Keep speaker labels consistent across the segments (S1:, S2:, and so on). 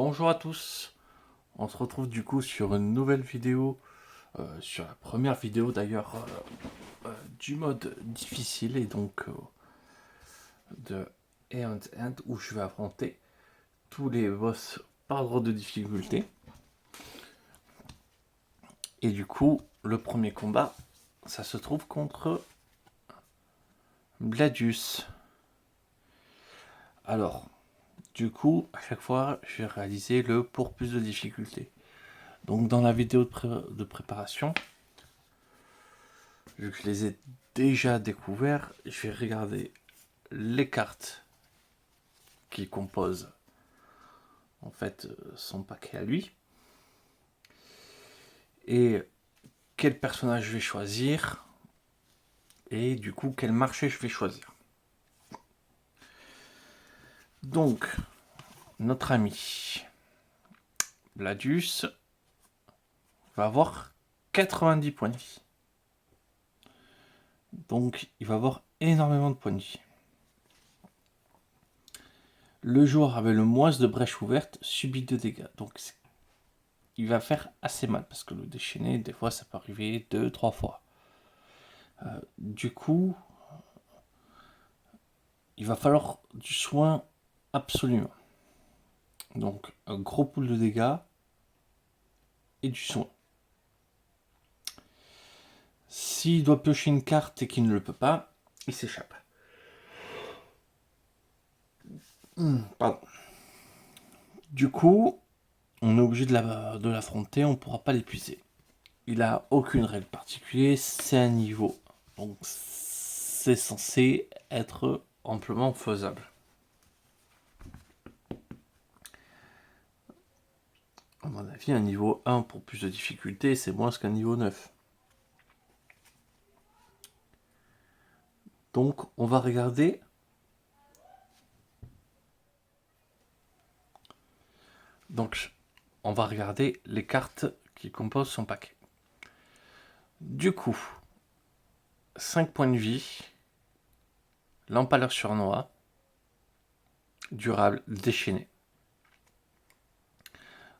S1: Bonjour à tous, on se retrouve du coup sur une nouvelle vidéo, sur la première vidéo d'ailleurs du mode difficile et donc de End où je vais affronter tous les boss par ordre de difficulté. Et du coup, le premier combat, ça se trouve contre Bladius. Alors, du coup, à chaque fois, je vais réaliser le pour plus de difficulté. Donc dans la vidéo de préparation, vu que je les ai déjà découverts, je vais regarder les cartes qui composent en fait son paquet à lui et quel personnage je vais choisir et du coup quel marché je vais choisir. Donc notre ami Bladius va avoir 90 points de vie. Donc il va avoir énormément de points de vie. Le joueur avec le moins de brèches ouvertes subit 2 dégâts. Donc il va faire assez mal parce que le déchaîné, des fois ça peut arriver 2-3 fois. Du coup, il va falloir du soin absolument. Donc un gros pool de dégâts et du soin. S'il doit piocher une carte et qu'il ne le peut pas, il s'échappe. Pardon. Du coup, on est obligé de l'affronter, on ne pourra pas l'épuiser. Il a aucune règle particulière, c'est un niveau. Donc c'est censé être amplement faisable. À mon avis, un niveau 1 pour plus de difficulté, c'est moins qu'un niveau 9. Donc on va regarder. Donc on va regarder les cartes qui composent son paquet. Du coup, 5 points de vie, l'empaleur surnois, durable, déchaîné.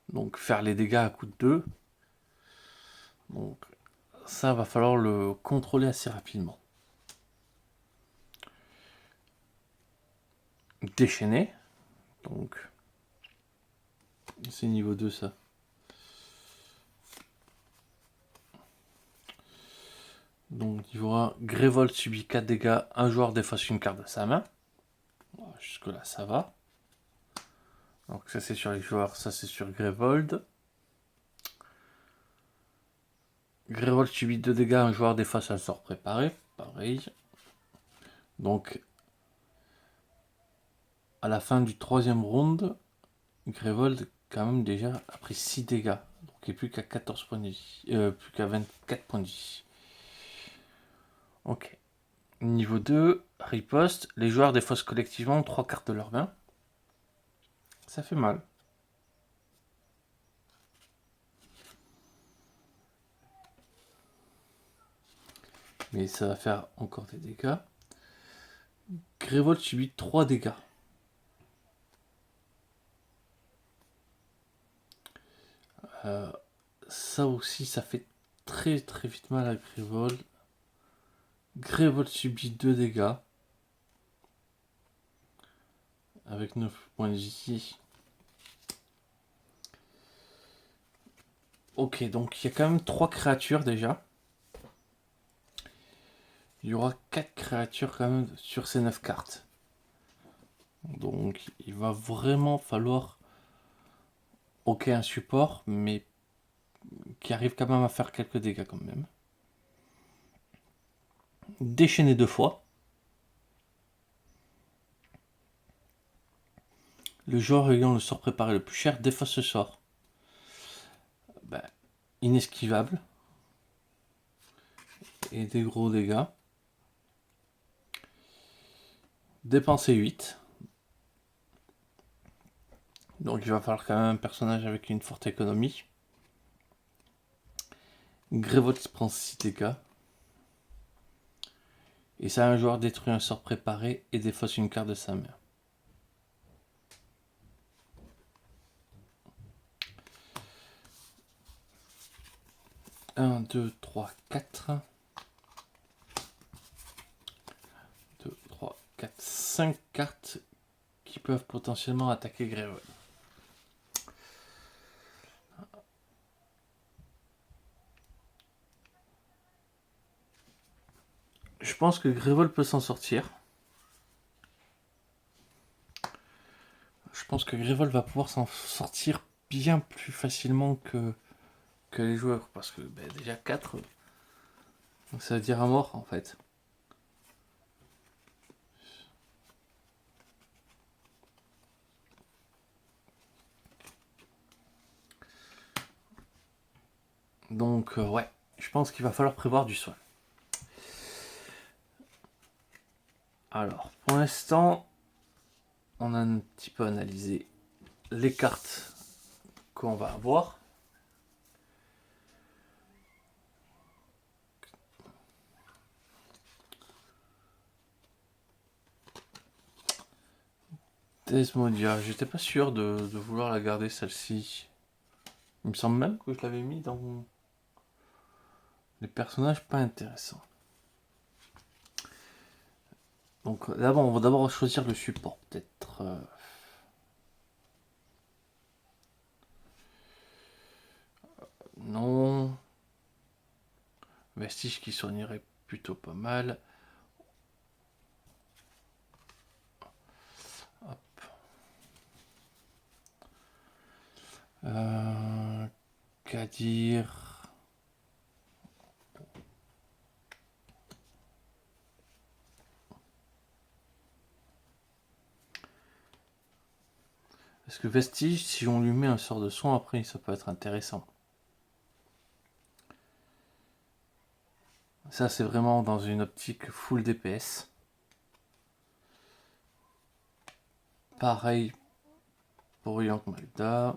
S1: Donc faire les dégâts à coup de 2. Donc ça va falloir le contrôler assez rapidement. Déchaîné. Donc c'est niveau 2 ça. Donc niveau 1, Grévold subit 4 dégâts, un joueur défausse une carte de sa main. Jusque là ça va. Donc ça c'est sur les joueurs, ça c'est sur Grévold. Grévold subit 2 dégâts, un joueur défausse un sort préparé. Pareil. Donc à la fin du 3e round, Grévold quand même déjà a pris 6 dégâts. Donc il n'est plus qu'à 14 points de vie. Plus qu'à 24 points de vie. Ok. Niveau 2, riposte. Les joueurs défaussent collectivement 3 cartes de leur main. Ça fait mal. Mais ça va faire encore des dégâts. Grévold subit 3 dégâts. Ça aussi, ça fait très très vite mal à Grévold. Grévold subit 2 dégâts. Avec 9 points de vie. Ok, donc il y a quand même 3 créatures déjà. Il y aura 4 créatures quand même sur ces 9 cartes. Donc il va vraiment falloir... Ok, un support, mais qui arrive quand même à faire quelques dégâts quand même. Déchaîner 2 fois. Le joueur ayant le sort préparé le plus cher défausse ce sort. Ben, inesquivable. Et des gros dégâts. Dépenser 8. Donc il va falloir quand même un personnage avec une forte économie. Grévold prend 6 dégâts. Et ça, un joueur détruit un sort préparé et défausse une carte de sa main. 1, 2, 3, 4. 2, 3, 4, 5 cartes qui peuvent potentiellement attaquer Grévol. Je pense que Grévol peut s'en sortir. Je pense que Grévol va pouvoir s'en sortir bien plus facilement que les joueurs. Parce que déjà 4, donc ça veut dire à mort en fait. Donc ouais, je pense qu'il va falloir prévoir du soin. Alors, pour l'instant, on a un petit peu analysé les cartes qu'on va avoir. Desmodia, j'étais pas sûr de vouloir la garder celle-ci. Il me semble même que je l'avais mis dans les personnages pas intéressants. Donc d'abord, on va d'abord choisir le support, peut-être. Non. Vestige qui soignerait plutôt pas mal. Hop. Kadir. Parce que Vestige, si on lui met un sort de soin, après, ça peut être intéressant. Ça, c'est vraiment dans une optique full DPS. Pareil pour Yank Magda.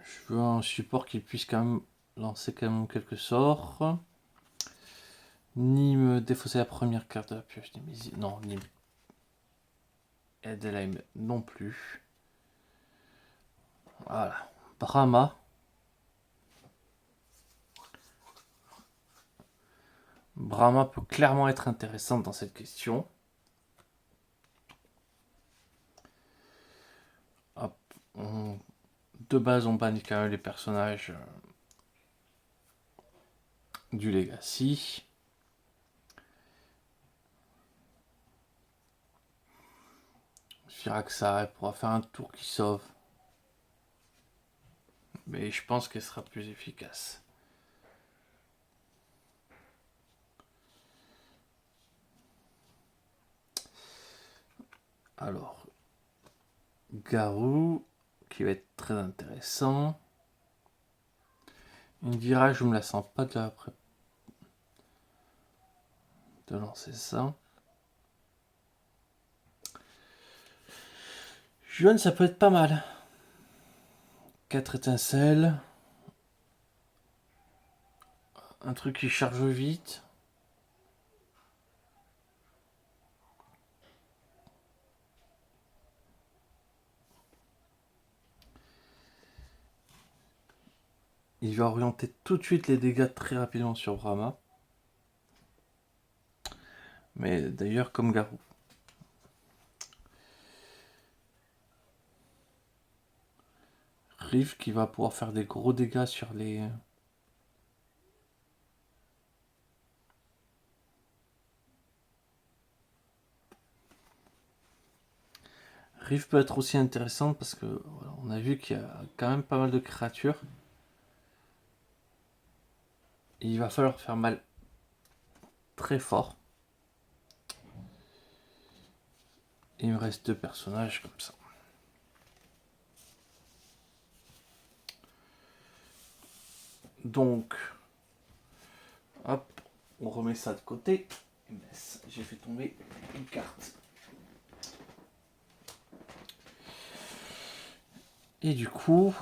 S1: Je veux un support qui puisse quand même lancer quand même quelques sorts. Ni me défausser la première carte de la pioche Némésis. Non, ni Edelheim non plus. Voilà. Brahma. Brahma peut clairement être intéressante dans cette question. Hop. De base, on bannit quand même les personnages du Legacy. Firaxa, elle pourra faire un tour qui sauve. Mais je pense qu'elle sera plus efficace. Alors, Garou, qui va être très intéressant. Indira, je me la sens pas de lancer ça. Juan, ça peut être pas mal. 4 étincelles. Un truc qui charge vite. Il va orienter tout de suite les dégâts très rapidement sur Brahma. Mais d'ailleurs comme Garou. Riff qui va pouvoir faire des gros dégâts sur les... Riff peut être aussi intéressant parce que voilà, on a vu qu'il y a quand même pas mal de créatures. Et il va falloir faire mal très fort. Il me reste 2 personnages comme ça. Donc, hop, on remet ça de côté. J'ai fait tomber une carte. Et du coup,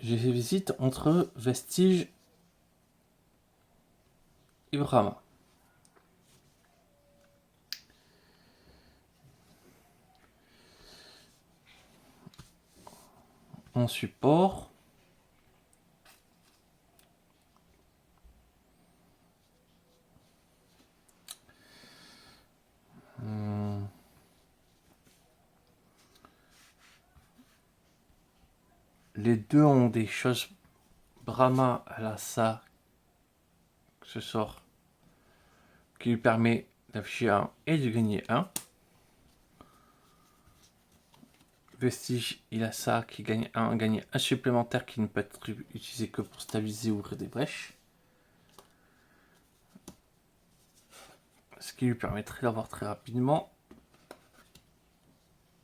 S1: j'hésite entre Vestige et Brahma. mon support. Les deux ont des choses. Brahma, elle a ça, ce sort, qui lui permet d'afficher 1 et de gagner 1. Vestige, il a ça qui gagne un supplémentaire qui ne peut être utilisé que pour stabiliser ou ouvrir des brèches. Ce qui lui permettrait d'avoir très rapidement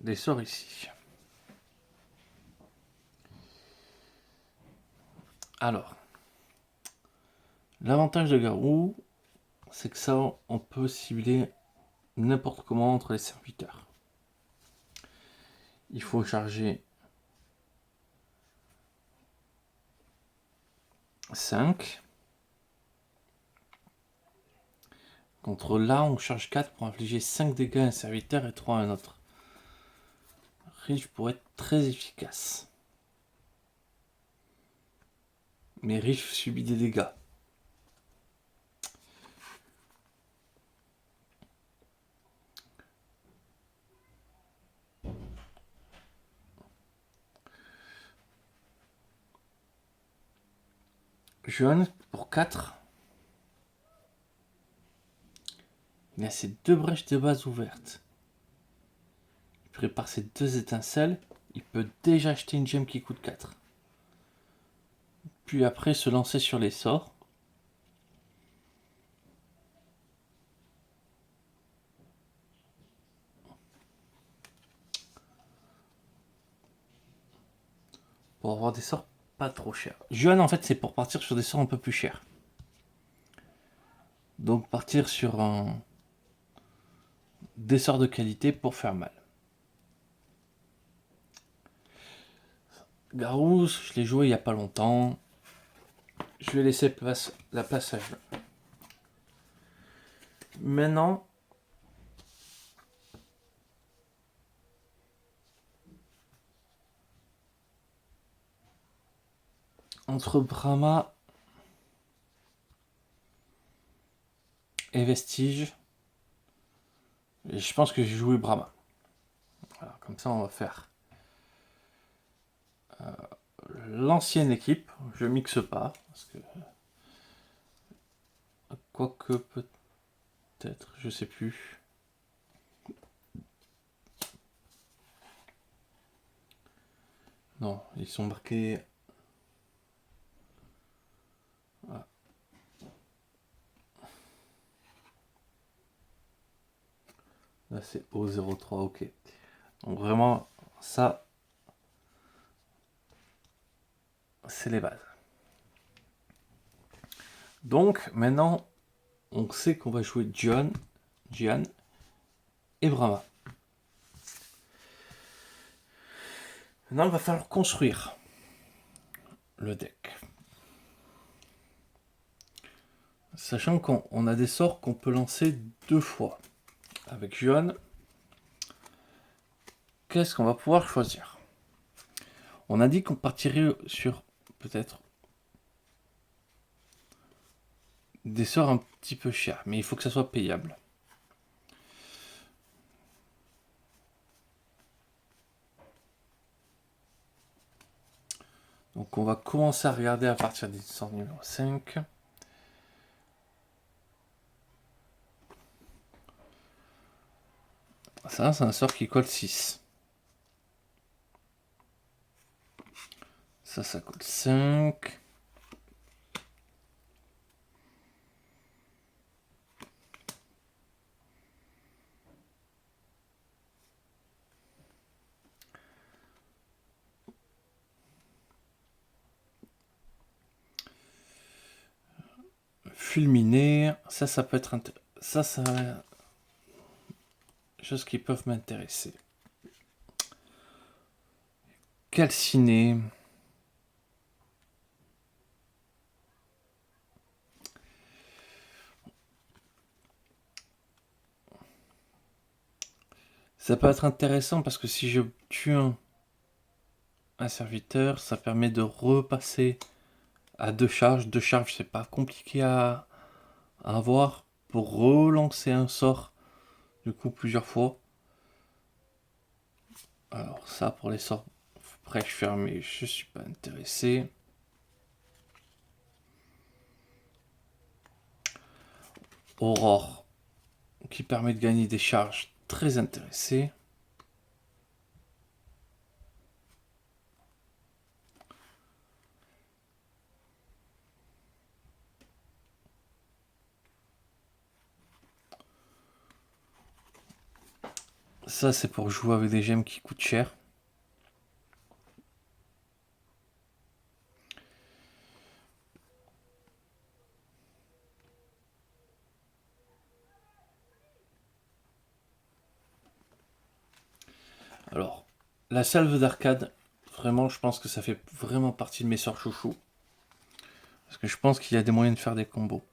S1: des sorts ici. Alors, l'avantage de Garou, c'est que ça, on peut cibler n'importe comment entre les serviteurs. Il faut charger 5. Contre là, on charge 4 pour infliger 5 dégâts à un serviteur et 3 à un autre. Riche pourrait être très efficace. Mais Riche subit des dégâts. Juan, pour 4, il a ses 2 brèches de base ouvertes. Il prépare ses 2 étincelles. Il peut déjà acheter une gemme qui coûte 4. Puis après se lancer sur les sorts. Pour avoir des sorts pas trop chers. Juan, en fait, c'est pour partir sur des sorts un peu plus chers. Donc partir sur des sorts de qualité pour faire mal. Garou, je l'ai joué il n'y a pas longtemps. Je vais laisser la place à jeu. Maintenant, entre Brahma et Vestige, je pense que j'ai joué Brahma. Voilà, comme ça, on va faire l'ancienne équipe. Je mixe pas. Parce que... Quoique peut-être, je sais plus. Non, ils sont marqués. Voilà. Là c'est O03, ok. Donc vraiment, ça, c'est les bases. Donc maintenant, on sait qu'on va jouer Jian et Brahma. Maintenant, il va falloir construire le deck. Sachant qu'on a des sorts qu'on peut lancer 2 fois. Avec Juan, qu'est-ce qu'on va pouvoir choisir? On a dit qu'on partirait sur peut-être des sorts un petit peu chers, mais il faut que ça soit payable. Donc on va commencer à regarder à partir des sorts numéro 5. Ça, c'est un sort qui colle 6. Ça colle 5. Fulminer, ça peut être ça choses qui peuvent m'intéresser. Calciner. Ça peut être intéressant parce que si je tue un un serviteur, ça permet de repasser à 2 charges. 2 charges, c'est pas compliqué à avoir pour relancer un sort du coup plusieurs fois. Alors ça pour les sorts brèche fermée, je suis pas intéressé. Aurore qui permet de gagner des charges, très intéressé. Ça c'est pour jouer avec des gemmes qui coûtent cher. Alors, la salve d'arcade, vraiment, je pense que ça fait vraiment partie de mes sorts chouchous. Parce que je pense qu'il y a des moyens de faire des combos.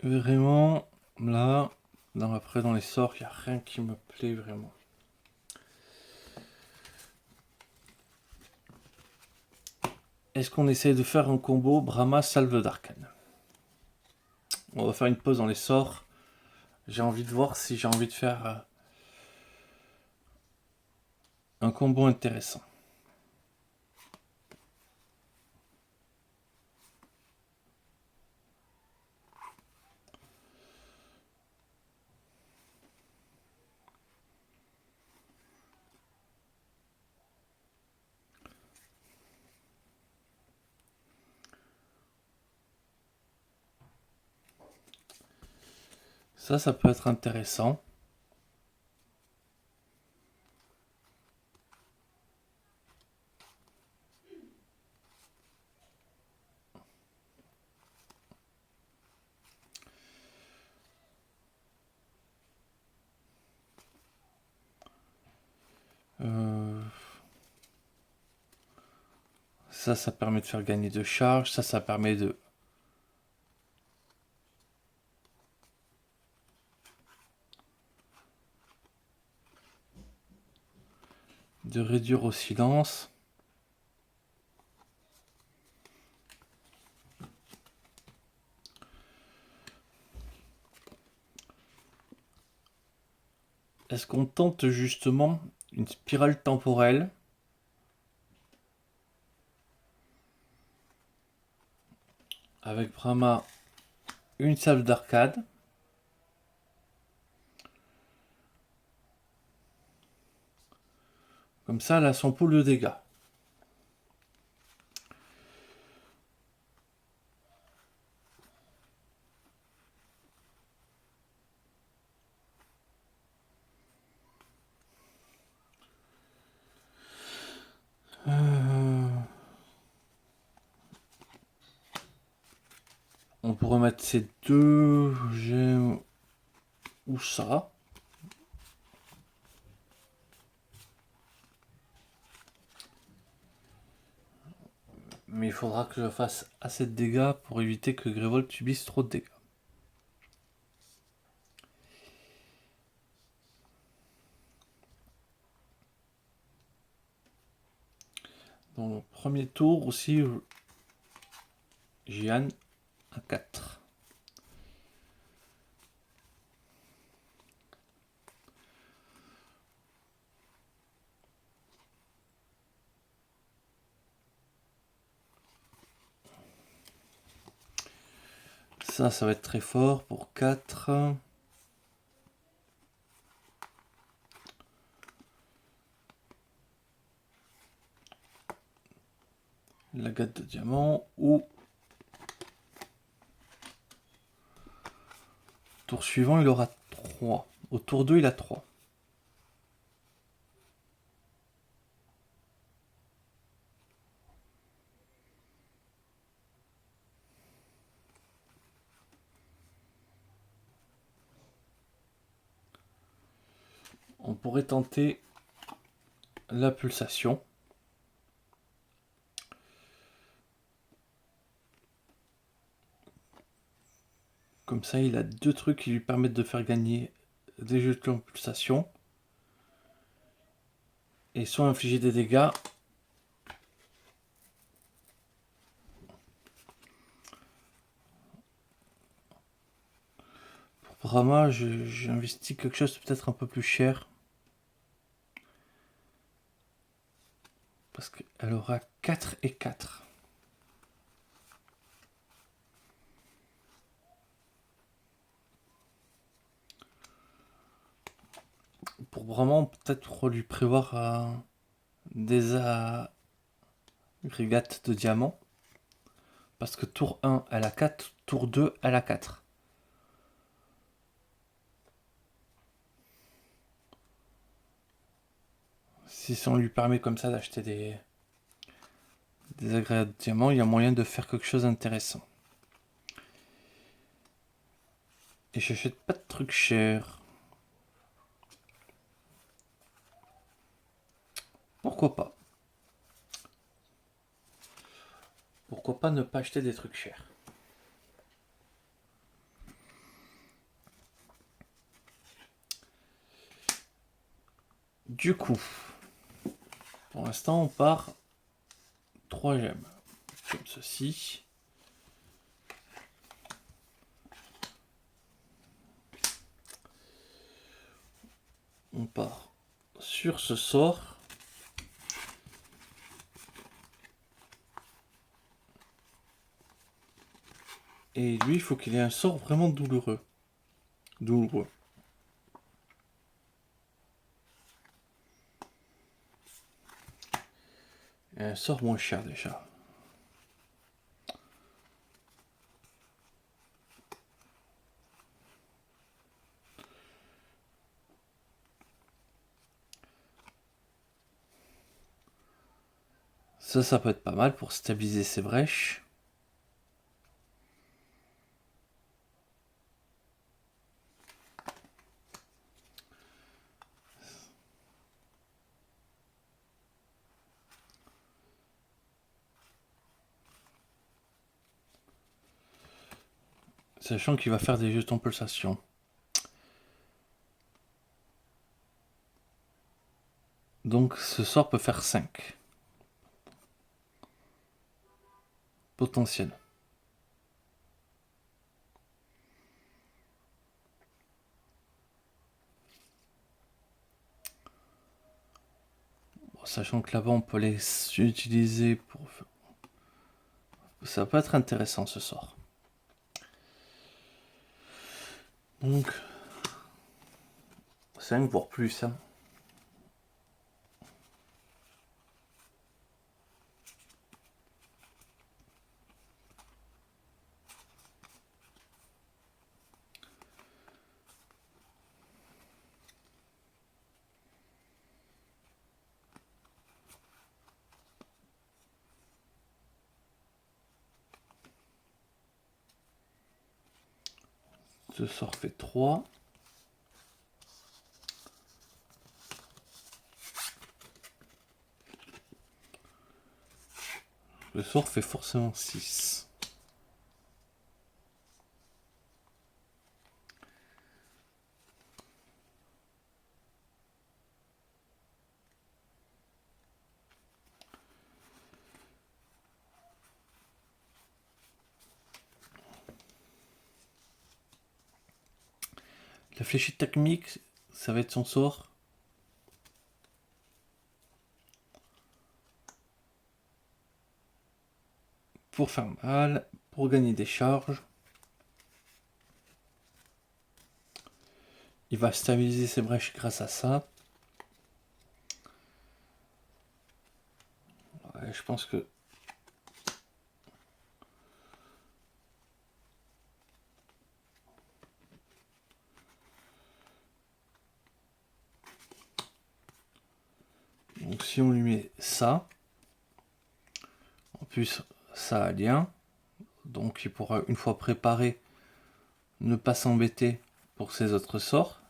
S1: Vraiment, là, après dans les sorts, il n'y a rien qui me plaît vraiment. Est-ce qu'on essaie de faire un combo Brahma Salve d'Arcane? On va faire une pause dans les sorts. J'ai envie de voir si j'ai envie de faire un combo intéressant. Ça peut être intéressant. Ça permet de faire gagner de charge. Ça permet de réduire au silence. Est-ce qu'on tente justement une spirale temporelle avec Brahma une salve d'arcade? Comme ça, elle a son pool de dégâts. On pourrait mettre ces deux gemmes ou ça. Mais il faudra que je fasse assez de dégâts pour éviter que Grévold subisse trop de dégâts. Dans le premier tour aussi, Jian à 4. Ça va être très fort pour 4. La gâte de diamant ou tour suivant il aura 3. Au tour 2 il a 3. on pourrait tenter la pulsation. Comme ça, il a deux trucs qui lui permettent de faire gagner des jetons pulsation. Et soit infliger des dégâts. Pour Brahma, j'ai investi quelque chose de peut-être un peu plus cher. Parce qu'elle aura 4 et 4. Pour Brahma, peut-être lui prévoir des agrégates de diamants. Parce que tour 1, elle a 4, tour 2, elle a 4. Si on lui permet comme ça d'acheter des agrégats de diamants, il y a moyen de faire quelque chose d'intéressant. Et j'achète pas de trucs chers. Pourquoi pas? Pourquoi pas ne pas acheter des trucs chers? Du coup, pour l'instant, on part 3 gemmes. Comme ceci. On part sur ce sort. Et lui, il faut qu'il ait un sort vraiment douloureux. Douloureux. Et un sort moins cher déjà. Ça peut être pas mal pour stabiliser ses brèches. Sachant qu'il va faire des jetons pulsation. Donc ce sort peut faire 5. Potentiel. Bon, sachant que là-bas on peut les utiliser pour... Ça peut être intéressant ce sort. Donc 5 voire plus. Hein. Ce sort fait 3. Le sort fait forcément 6. La fléchette technique, ça va être son sort. Pour faire mal, pour gagner des charges. Il va stabiliser ses brèches grâce à ça. Ouais, je pense que... Donc si on lui met ça, en plus ça a lien, donc il pourra une fois préparé ne pas s'embêter pour ses autres sorts.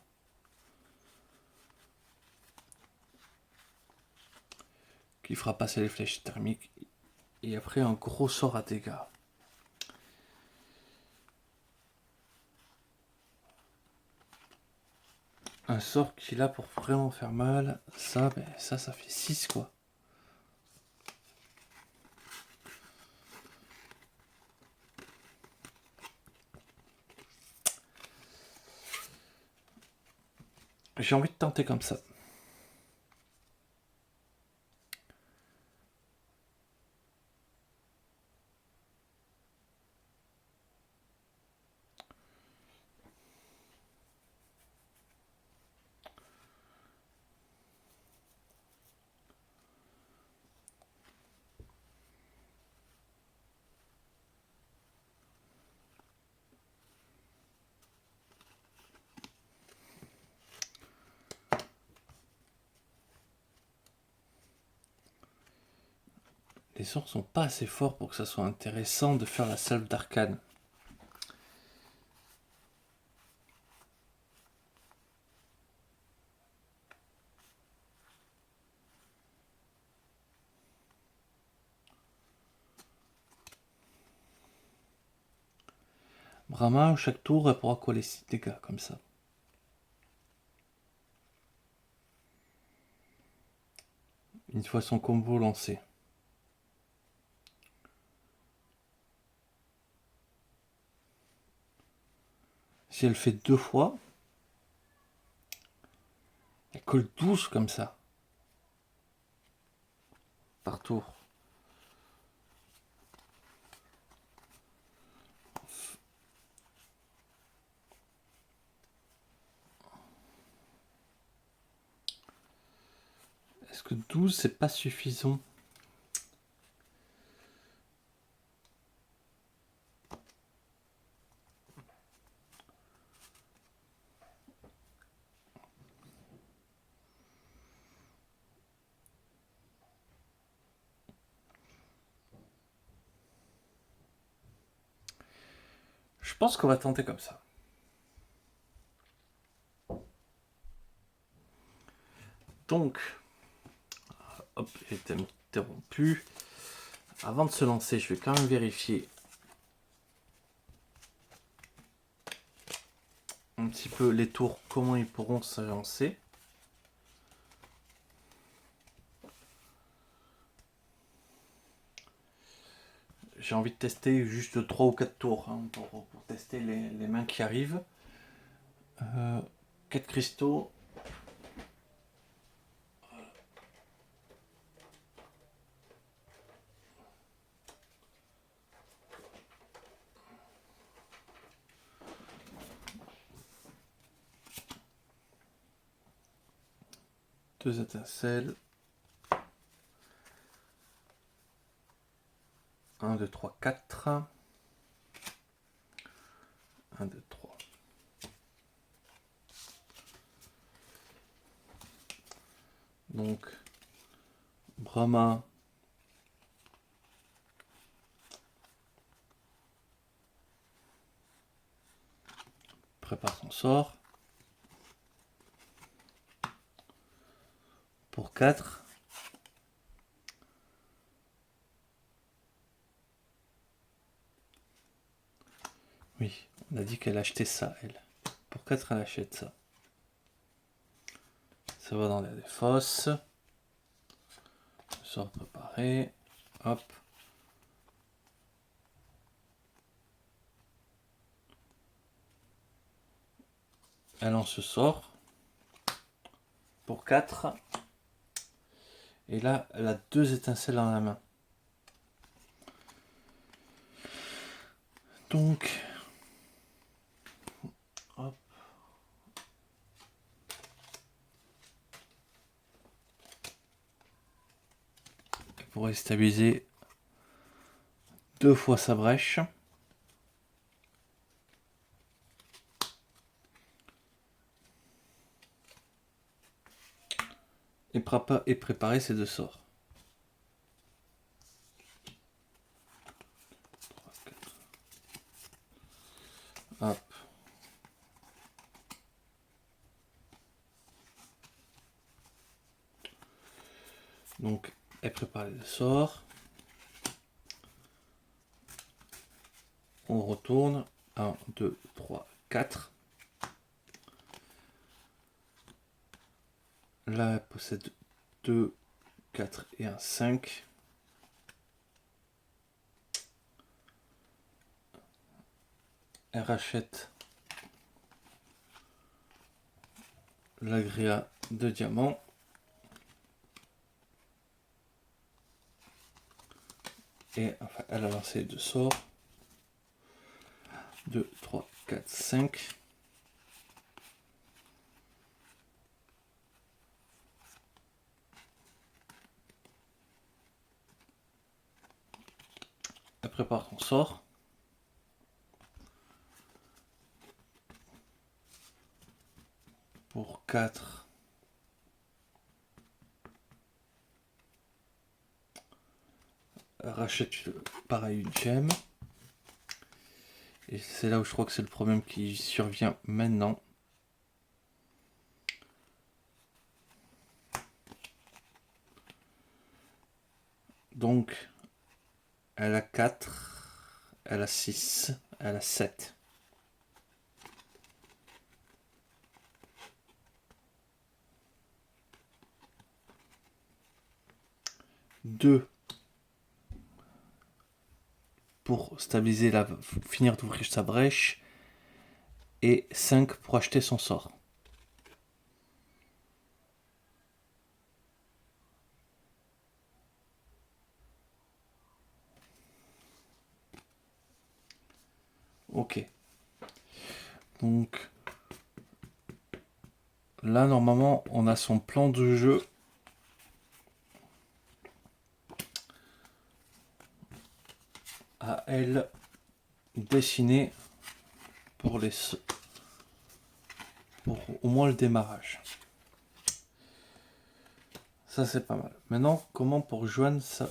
S1: qui fera passer les flèches thermiques. Et après un gros sort à dégâts. Un sort qui là pour vraiment faire mal, ça, ben, ça fait 6 quoi. J'ai envie de tenter comme ça. Les sorts sont pas assez forts pour que ça soit intéressant de faire la salve d'arcane. Brahma, chaque tour, elle pourra coller 6 dégâts comme ça. Une fois son combo lancé. Si elle fait 2 fois, elle colle 12 comme ça. Par tour. Est-ce que 12 c'est pas suffisant? Je pense qu'on va tenter comme ça. Donc, hop, j'ai été interrompu. Avant de se lancer, je vais quand même vérifier un petit peu les tours, comment ils pourront s'avancer. J'ai envie de tester juste 3 ou 4 tours hein, pour tester les mains qui arrivent. 4 cristaux. Deux étincelles. 1, 2, 3, 4. 1, 2, 3. Donc, Brahma. Prépare son sort. Pour 4. Oui, on a dit qu'elle achetait ça, elle. Pour 4, elle achète ça. Ça va dans les fosses. Sort préparé. Hop. Elle en se sort. Pour 4. Et là, elle a 2 étincelles dans la main. Donc, hop. Elle pourrait stabiliser 2 fois sa brèche. Et préparer ses 2 sorts. 3, 4. Hop. Donc et préparer le sort. On retourne. 1, 2, 3, 4. Là, elle possède 2, 4 et un 5. Elle rachète l'agréat de diamant. Et enfin, elle a lancé 2 sorts. 2, 3, 4, 5. Elle prépare ton sort. Pour 4. Rachète pareil une gemme. Et c'est là où je crois que c'est le problème qui survient maintenant. Donc, elle a 4, elle a 6, elle a 7. Deux pour stabiliser finir d'ouvrir sa brèche. Et 5 pour acheter son sort. Ok. Donc là, normalement, on a son plan de jeu. À elle dessiné pour au moins le démarrage. Ça, c'est pas mal. Maintenant, comment pour Joanne, ça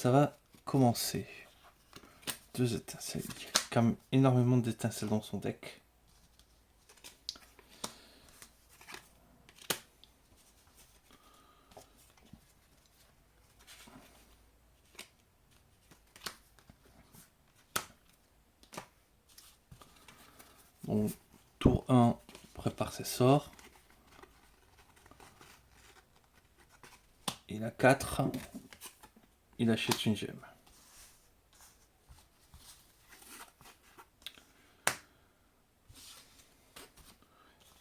S1: va commencer. 2 étincelles. Il y a quand même énormément d'étincelles dans son deck. Donc, tour 1, prépare ses sorts. Il a 4. Il achète une gemme.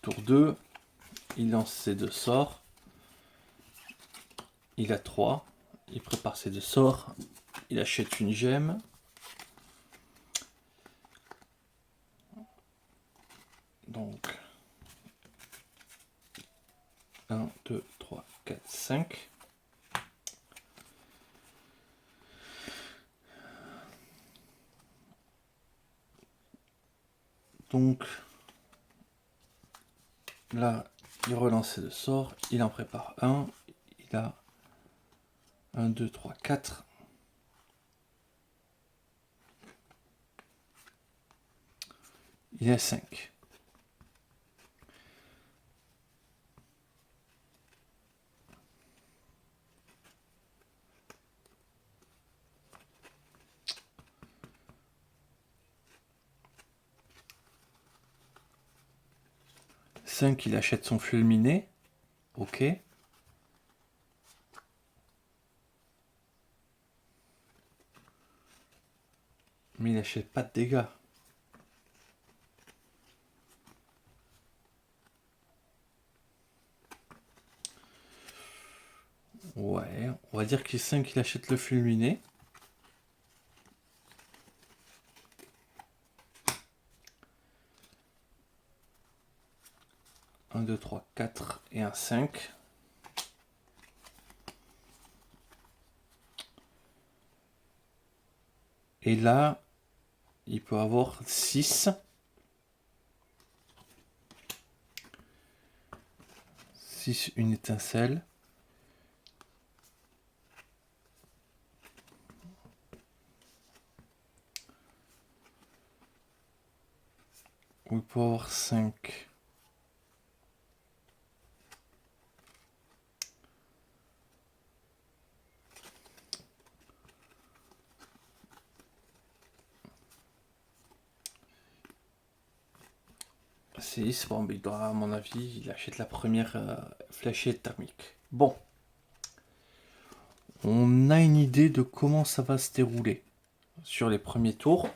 S1: Tour 2, il lance ses 2 sorts. Il a 3. Il prépare ses 2 sorts. Il achète une gemme. Donc 1, 2, 3, 4, 5. Donc là, il relance le sort, il en prépare un, il a 1, 2, 3, 4. Il a 5. Il achète son fulminé. Ok. Mais il n'achète pas de dégâts. Ouais, on va dire qu'il 5, il achète le fulminé. Un, 2, 3, 4 et un 5. Et là, il peut avoir 6. 6, une étincelle. Ou il peut avoir 5. 6. Bon, mais il doit, à mon avis, il achète la première fléchette thermique. Bon. On a une idée de comment ça va se dérouler sur les premiers tours.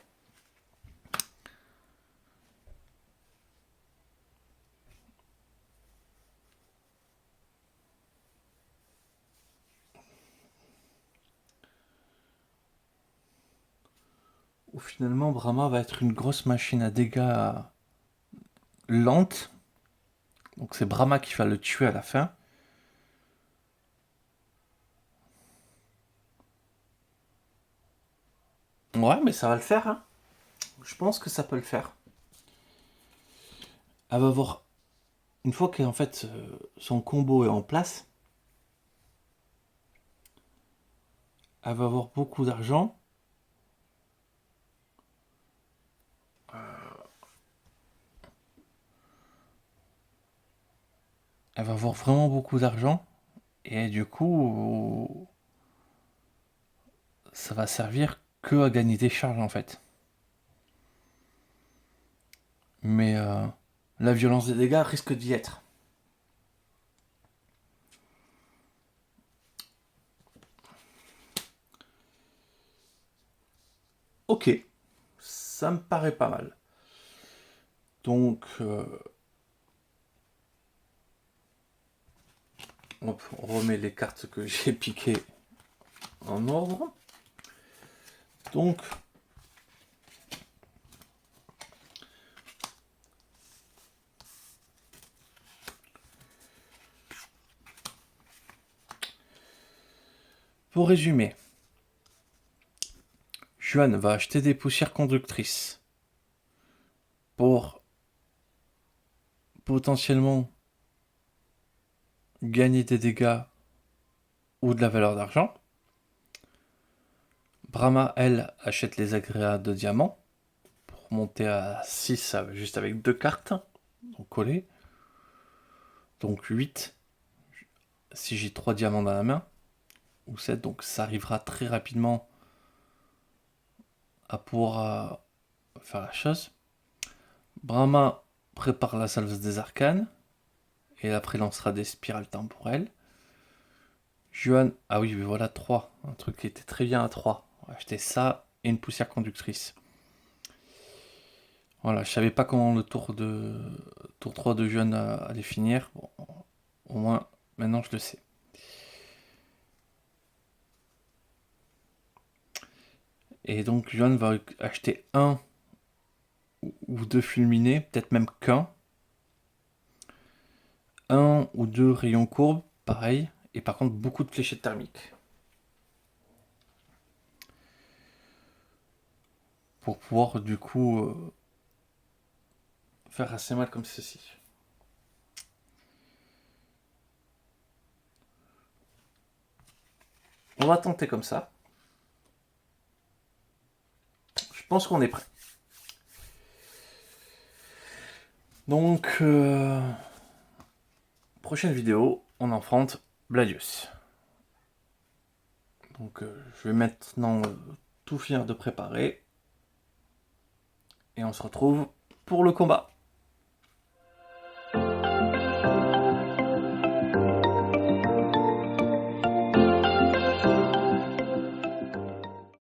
S1: Où finalement Brahma va être une grosse machine à dégâts lente. Donc c'est Brahma qui va le tuer à la fin. Ouais, mais ça va le faire. Hein. Je pense que ça peut le faire. Elle va voir. Une fois que en fait son combo est en place, elle va avoir beaucoup d'argent. Elle va avoir vraiment beaucoup d'argent. Et du coup, ça va servir que à gagner des charges en fait. Mais la violence des dégâts risque d'y être. Ok, ça me paraît pas mal. Donc, on remet les cartes que j'ai piquées en ordre. Donc, pour résumer, Juan va acheter des poussières conductrices pour potentiellement gagner des dégâts ou de la valeur d'argent. Brahma, elle, achète les agrégats de diamants pour monter à 6 juste avec 2 cartes, donc collées. Donc 8 si j'ai 3 diamants dans la main, ou 7, donc ça arrivera très rapidement à pouvoir faire la chose. Brahma prépare la salve des arcanes, et après lancera des spirales temporelles. Juan, ah oui, mais voilà 3, un truc qui était très bien à 3. On va acheter ça et une poussière conductrice. Voilà, je savais pas comment le tour 3 de Juan allait finir. Bon, au moins, maintenant je le sais. Et donc Juan va acheter un ou 2 fulminés, peut-être même qu'un. Un ou 2 rayons courbes, pareil. Et par contre, beaucoup de fléchettes thermiques. Pour pouvoir du coup faire assez mal comme ceci. On va tenter comme ça. Je pense qu'on est prêt. Donc, prochaine vidéo, on affronte Bladius. Donc, je vais maintenant tout finir de préparer. Et on se retrouve pour le combat.